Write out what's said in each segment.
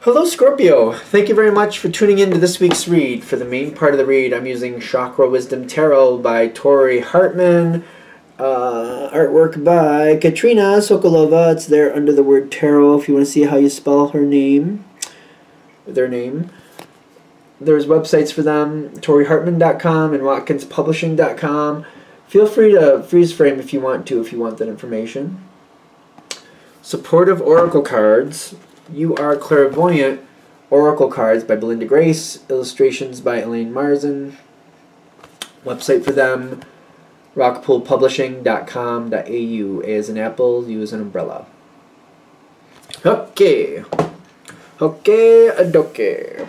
Hello Scorpio, thank you very much for tuning in to this week's read. For the main part of the read, I'm using Chakra Wisdom Tarot by Tori Hartman, artwork by Katrina Sokolova. It's there under the word tarot if you want to see how you spell her name, their name. There's websites for them, ToriHartman.com and WatkinsPublishing.com. Feel free to freeze frame if you want that information. Supportive Oracle cards. You Are Clairvoyant Oracle cards by Belinda Grace. Illustrations by Elaine Marzin. Website for them, rockpoolpublishing.com.au. A as an apple, U as an umbrella. Okay. Okay, adoke.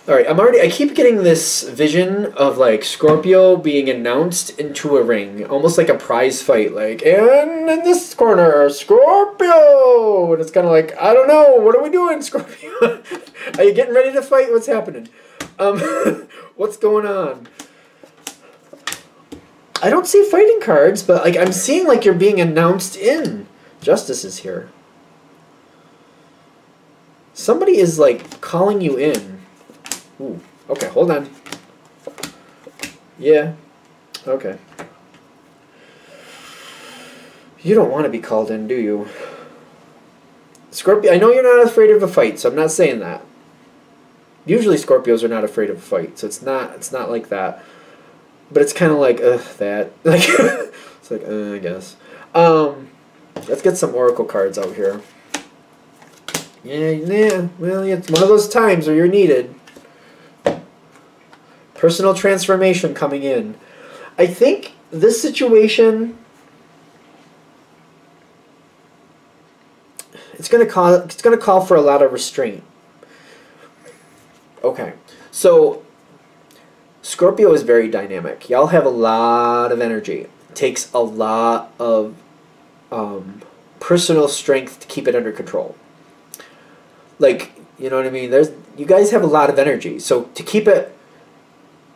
Alright, I keep getting this vision of like Scorpio being announced into a ring, almost like a prize fight, like, and in this corner, Scorpio! And it's kind of like, I don't know, what are we doing, Scorpio? Are you getting ready to fight? What's happening? What's going on? I don't see fighting cards, but like I'm seeing like you're being announced in. Justice is here. Somebody is like calling you in. Ooh, okay, hold on. Yeah, okay. You don't want to be called in, do you? Scorpio, I know you're not afraid of a fight, so I'm not saying that. Usually Scorpios are not afraid of a fight, so it's not like that. But it's kind of like, that. Like, it's like, I guess. Let's get some oracle cards out here. Yeah, well, it's one of those times where you're needed. Personal transformation coming in. I think this situation, it's gonna call for a lot of restraint. Okay, so Scorpio is very dynamic. Y'all have a lot of energy. It takes a lot of personal strength to keep it under control. Like, you know what I mean? You guys have a lot of energy, so to keep it.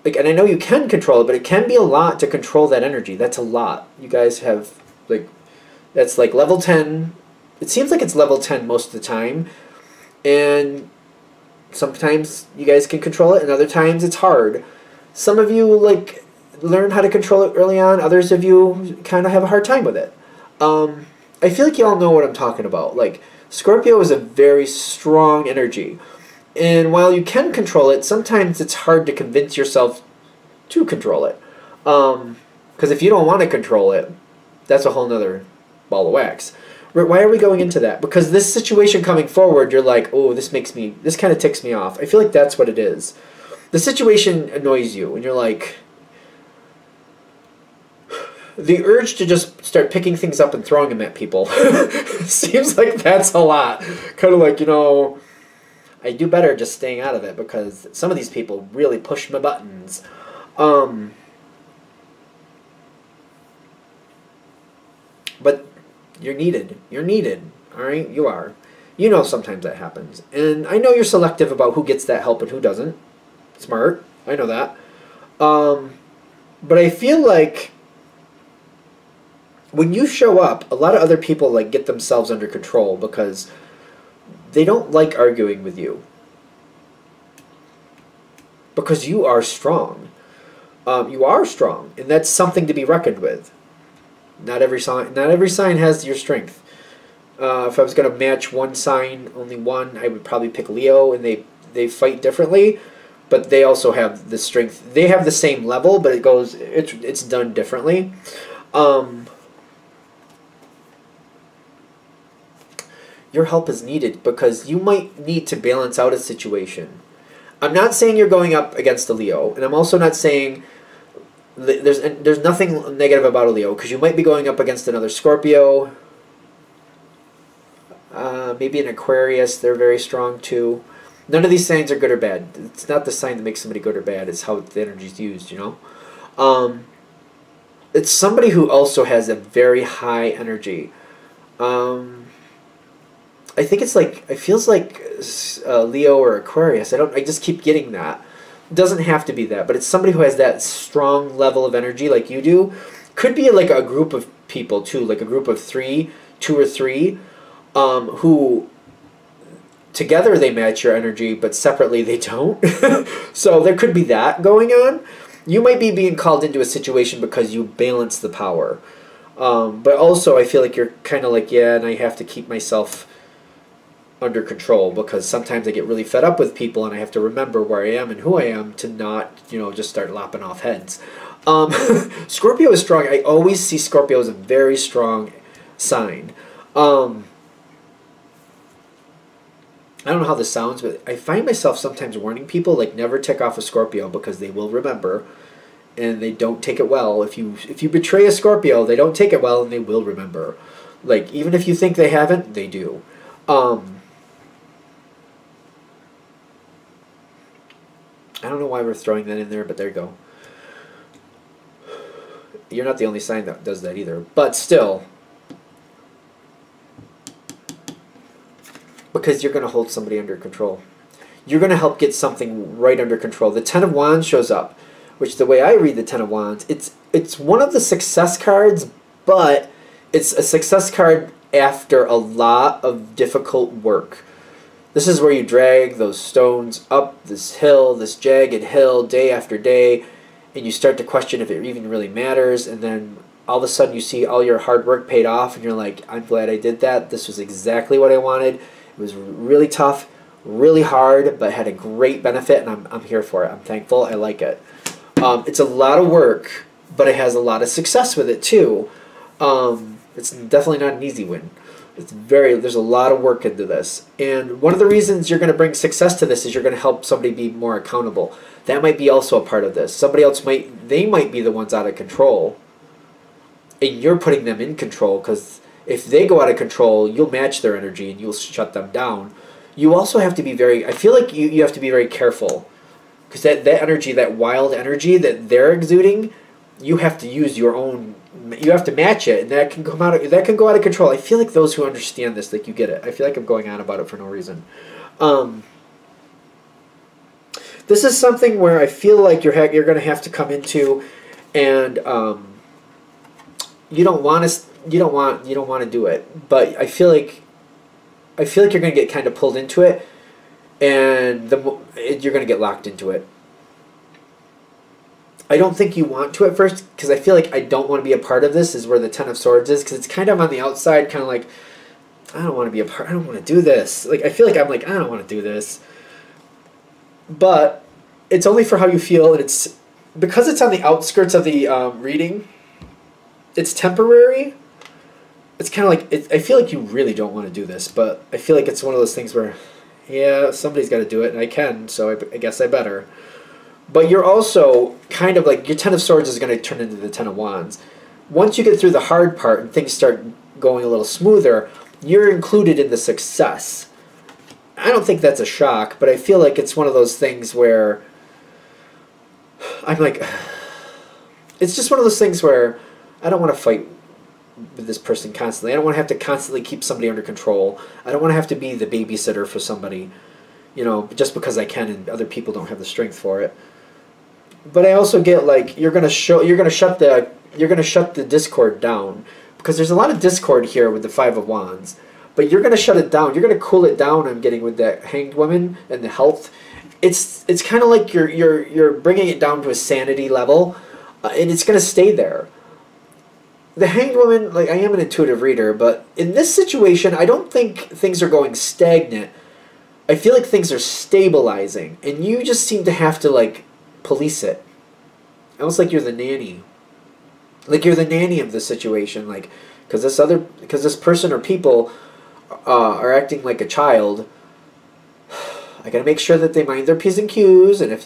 Like, and I know you can control it, but it can be a lot to control that energy. That's a lot. You guys have, like, that's like level 10. It seems like it's level 10 most of the time. And sometimes you guys can control it, and other times it's hard. Some of you, like, learn how to control it early on. Others of you kind of have a hard time with it. I feel like you all know what I'm talking about. Like, Scorpio is a very strong energy. And while you can control it, sometimes it's hard to convince yourself to control it. Because if you don't want to control it, that's a whole nother ball of wax. Why are we going into that? Because this situation coming forward, you're like, oh, this kind of ticks me off. I feel like that's what it is. The situation annoys you, and you're like, the urge to just start picking things up and throwing them at people seems like that's a lot. Kind of like, you know, I do better just staying out of it because some of these people really push my buttons. But you're needed. You're needed. Alright? You are. You know sometimes that happens. And I know you're selective about who gets that help and who doesn't. Smart. I know that. But I feel like when you show up, a lot of other people like get themselves under control because they don't like arguing with you because you are strong. You are strong, and that's something to be reckoned with. Not every sign has your strength. If I was going to match one sign, only one, I would probably pick Leo, and they fight differently, but they also have the strength. They have the same level, but it's done differently. Your help is needed because you might need to balance out a situation. I'm not saying you're going up against a Leo, and I'm also not saying there's nothing negative about a Leo because you might be going up against another Scorpio, maybe an Aquarius. They're very strong too. None of these signs are good or bad. It's not the sign that makes somebody good or bad. It's how the energy is used, you know. It's somebody who also has a very high energy. I think it's like, it feels like Leo or Aquarius. I just keep getting that. It doesn't have to be that, but it's somebody who has that strong level of energy like you do. Could be like a group of people too, like a group of 2 or 3, who together they match your energy, but separately they don't. So there could be that going on. You might be being called into a situation because you balance the power. But also I feel like you're kind of like, yeah, and I have to keep myself under control because sometimes I get really fed up with people and I have to remember where I am and who I am to not, just start lopping off heads. Scorpio is strong. I always see Scorpio as a very strong sign. I don't know how this sounds, but I find myself sometimes warning people, like, never tick off a Scorpio because they will remember, and they don't take it well. If you betray a Scorpio, they don't take it well, and they will remember. Like, even if you think they haven't, they do. I don't know why we're throwing that in there, but there you go. You're not the only sign that does that either, but still. Because you're going to hold somebody under control. You're going to help get something right under control. The Ten of Wands shows up, which the way I read the Ten of Wands, it's one of the success cards, but it's a success card after a lot of difficult work. This is where you drag those stones up this hill, this jagged hill, day after day, and you start to question if it even really matters, and then all of a sudden you see all your hard work paid off, and you're like, I'm glad I did that. This was exactly what I wanted. It was really tough, really hard, but had a great benefit, and I'm here for it. I'm thankful. I like it. It's a lot of work, but it has a lot of success with it too. It's definitely not an easy win. There's a lot of work into this. And one of the reasons you're going to bring success to this is you're going to help somebody be more accountable. That might be also a part of this. Somebody else they might be the ones out of control, and you're putting them in control, because if they go out of control, you'll match their energy and you'll shut them down. You also have to be I feel like you have to be very careful, because that energy, that wild energy that they're exuding, you have to use your own, you have to match it, and that can go out of control. I feel like those who understand this, like, you get it. I feel like I'm going on about it for no reason. This is something where I feel like you're going to have to come into, and you don't want to do it, but I feel like you're going to get kind of pulled into it, and you're going to get locked into it. I don't think you want to at first, because I feel like I don't want to be a part of this, is where the Ten of Swords is, because it's kind of on the outside, kind of like, I don't want to be a part, I don't want to do this. Like, I feel like I'm like, I don't want to do this. But it's only for how you feel, and it's because it's on the outskirts of the reading, it's temporary. It's kind of like, I feel like you really don't want to do this, but I feel like it's one of those things where, yeah, somebody's got to do it, and I can, so I guess I better. But you're also kind of like, your Ten of Swords is going to turn into the Ten of Wands. Once you get through the hard part and things start going a little smoother, you're included in the success. I don't think that's a shock, but I feel like it's one of those things where I'm like, it's just one of those things where I don't want to fight with this person constantly. I don't want to have to constantly keep somebody under control. I don't want to have to be the babysitter for somebody, just because I can and other people don't have the strength for it. But I also get, like, you're gonna shut the discord down, because there's a lot of discord here with the Five of Wands. But you're gonna shut it down. You're gonna cool it down. I'm getting with that Hanged Woman and the health. It's kind of like you're bringing it down to a sanity level, and it's gonna stay there. The Hanged Woman, like, I am an intuitive reader, but in this situation, I don't think things are going stagnant. I feel like things are stabilizing, and you just seem to have to, like, police it. Almost like you're the nanny. Like, you're the nanny of the situation, like, because this person or people are acting like a child. I gotta make sure that they mind their P's and Q's, and if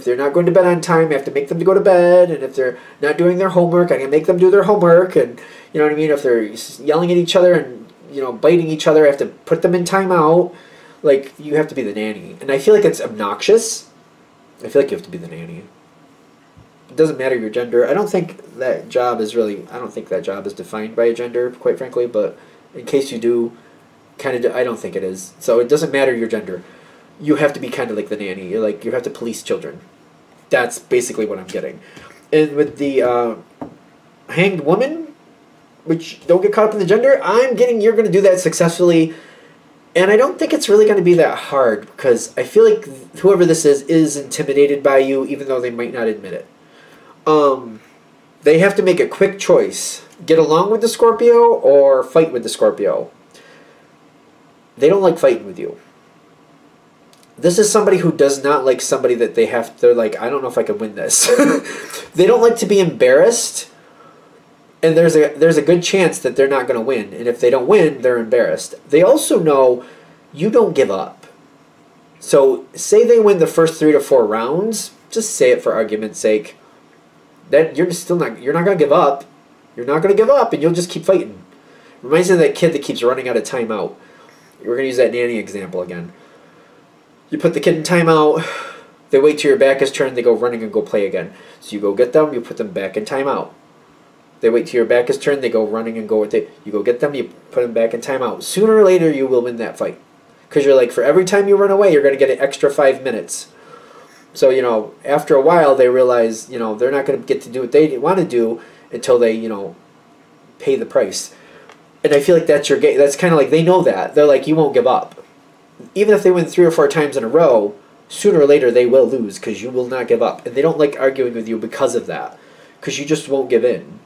they're not going to bed on time, I have to make them to go to bed, and if they're not doing their homework, I can make them do their homework, and you know what I mean? If they're yelling at each other and, biting each other, I have to put them in timeout. Like, you have to be the nanny. And I feel like it's obnoxious. I feel like you have to be the nanny. It doesn't matter your gender. I don't think that job is defined by a gender, quite frankly, but in case you do, I don't think it is. So it doesn't matter your gender. You have to be kind of like the nanny. You have to police children. That's basically what I'm getting. And with the Hanged Woman, which don't get caught up in the gender, I'm getting you're going to do that successfully. And I don't think it's really going to be that hard because I feel like whoever this is intimidated by you, even though they might not admit it. They have to make a quick choice. Get along with the Scorpio or fight with the Scorpio. They don't like fighting with you. This is somebody who does not like somebody that they're like, I don't know if I can win this. They don't like to be embarrassed. And there's a good chance that they're not going to win. And if they don't win, they're embarrassed. They also know you don't give up. So say they win the first 3 to 4 rounds. Just say it for argument's sake. That you're not going to give up. You're not going to give up, and you'll just keep fighting. Reminds me of that kid that keeps running out of timeout. We're going to use that nanny example again. You put the kid in timeout. They wait till your back is turned. They go running and go play again. So you go get them. You put them back in timeout. They wait till your back is turned. They go running and go with it. You go get them. You put them back in timeout. Sooner or later, you will win that fight. Because you're like, for every time you run away, you're going to get an extra 5 minutes. So, you know, after a while, they realize, you know, they're not going to get to do what they want to do until they, you know, pay the price. And I feel like that's your game. That's kind of like, they know that. They're like, you won't give up. Even if they win 3 or 4 times in a row, sooner or later, they will lose because you will not give up. And they don't like arguing with you because of that. Because you just won't give in.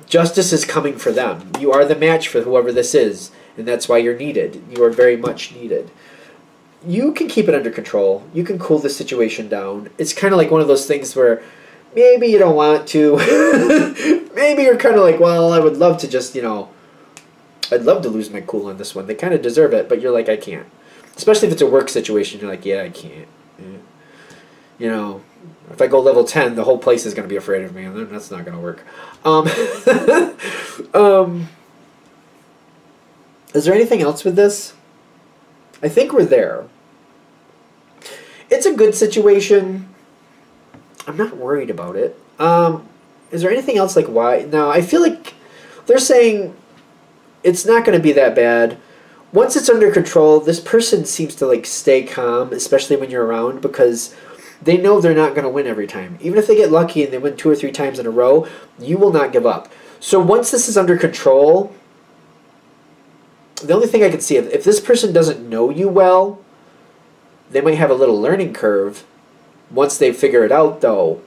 Justice is coming for them. You are the match for whoever this is, and that's why you're needed. You are very much needed. You can keep it under control. You can cool the situation down. It's kind of like one of those things where maybe you don't want to. Maybe you're kind of like, well, I would love to just, you know, I'd love to lose my cool on this one. They kind of deserve it, but you're like, I can't. Especially if it's a work situation, you're like, yeah, I can't. Yeah. You know, if I go level 10, the whole place is going to be afraid of me, and that's not going to work. Is there anything else with this? I think we're there. It's a good situation. I'm not worried about it. Is there anything else like why? Now, I feel like they're saying it's not going to be that bad. Once it's under control, this person seems to like stay calm, especially when you're around, because they know they're not going to win every time. Even if they get lucky and they win 2 or 3 times in a row, you will not give up. So once this is under control, the only thing I can see, if this person doesn't know you well, they might have a little learning curve. Once they figure it out, though,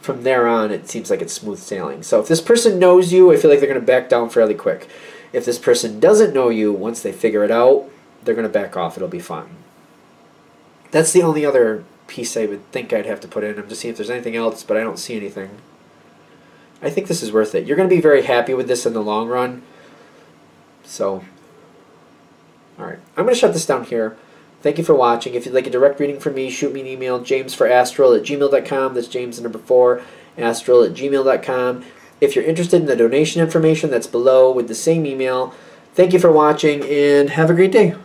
from there on, it seems like it's smooth sailing. So if this person knows you, I feel like they're going to back down fairly quick. If this person doesn't know you, once they figure it out, they're going to back off. It'll be fine. That's the only other piece I would think I'd have to put in. I'm just seeing if there's anything else, but I don't see anything. I think this is worth it. You're going to be very happy with this in the long run. So, alright. I'm going to shut this down here. Thank you for watching. If you'd like a direct reading from me, shoot me an email, jamesforastral@gmail.com. That's James the number 4, astral@gmail.com. If you're interested in the donation information, that's below with the same email. Thank you for watching, and have a great day.